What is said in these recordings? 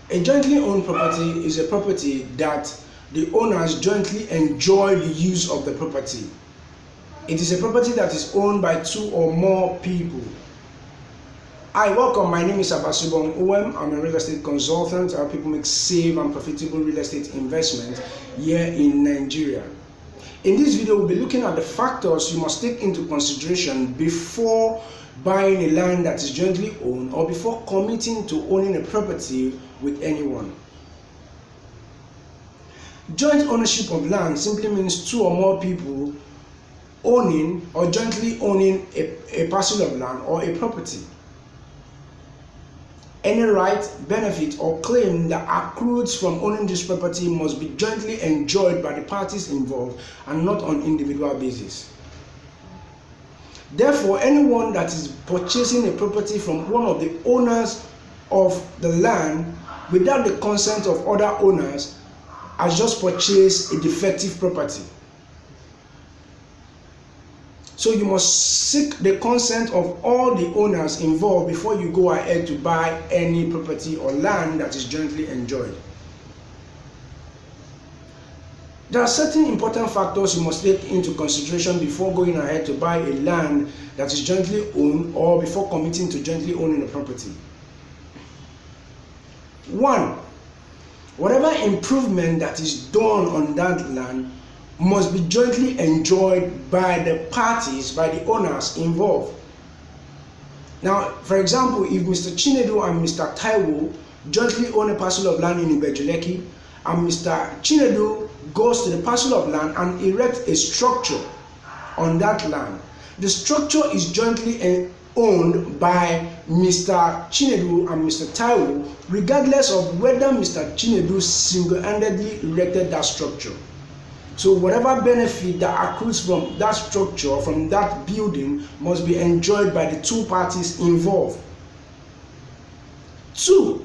A jointly owned property is a property that the owners jointly enjoy the use of the property. It is a property that is owned by two or more people. Hi, welcome. My name is Abasubong Uwem. I'm a real estate consultant. I help people make safe and profitable real estate investment here in Nigeria. In this video, we'll be looking at the factors you must take into consideration before buying a land that is jointly owned or before committing to owning a property with anyone. Joint ownership of land simply means two or more people owning or jointly owning a parcel of land or a property. Any right, benefit, or claim that accrues from owning this property must be jointly enjoyed by the parties involved and not on individual basis. Therefore, anyone that is purchasing a property from one of the owners of the land without the consent of other owners has just purchased a defective property. So you must seek the consent of all the owners involved before you go ahead to buy any property or land that is jointly enjoyed. There are certain important factors you must take into consideration before going ahead to buy a land that is jointly owned or before committing to jointly owning a property. 1. Whatever improvement that is done on that land must be jointly enjoyed by the parties, by the owners involved. Now, for example, if Mr. Chinedu and Mr. Taiwo jointly own a parcel of land in Ibejuleki, and Mr. Chinedu goes to the parcel of land and erects a structure on that land, the structure is jointly owned by Mr. Chinedu and Mr. Taiwo, regardless of whether Mr. Chinedu single-handedly erected that structure. So whatever benefit that accrues from that structure, from that building, must be enjoyed by the two parties involved. 2.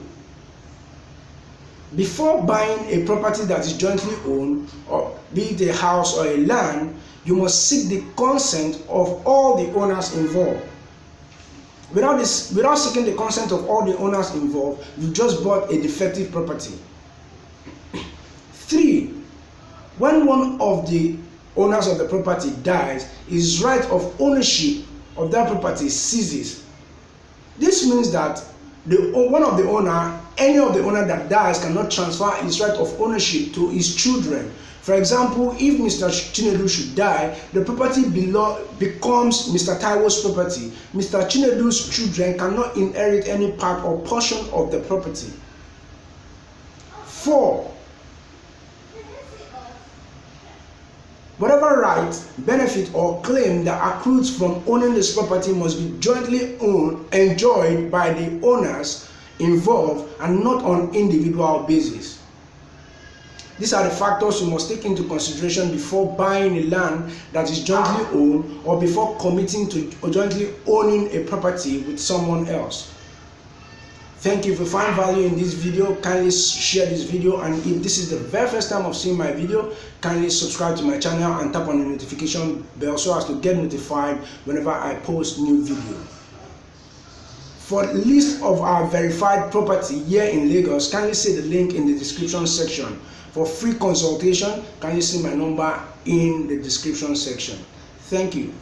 Before buying a property that is jointly owned, or be it a house or a land, you must seek the consent of all the owners involved. Without seeking the consent of all the owners involved, you just bought a defective property. 3. When one of the owners of the property dies, his right of ownership of that property ceases. This means that any of the owner that dies cannot transfer his right of ownership to his children. For example, if Mr. Chinedu should die, the property becomes Mr. Taiwo's property. Mr. Chinedu's children cannot inherit any part or portion of the property. 4. Whatever right, benefit, or claim that accrues from owning this property must be jointly enjoyed by the owners involved and not on individual basis. These are the factors you must take into consideration before buying a land that is jointly owned or before committing to jointly owning a property with someone else. Thank you. If you find value in this video, kindly share this video, and if this is the very first time of seeing my video, kindly subscribe to my channel and tap on the notification bell so as to get notified whenever I post new video. For a list of our verified property here in Lagos, kindly see the link in the description section. For free consultation, kindly see my number in the description section. Thank you.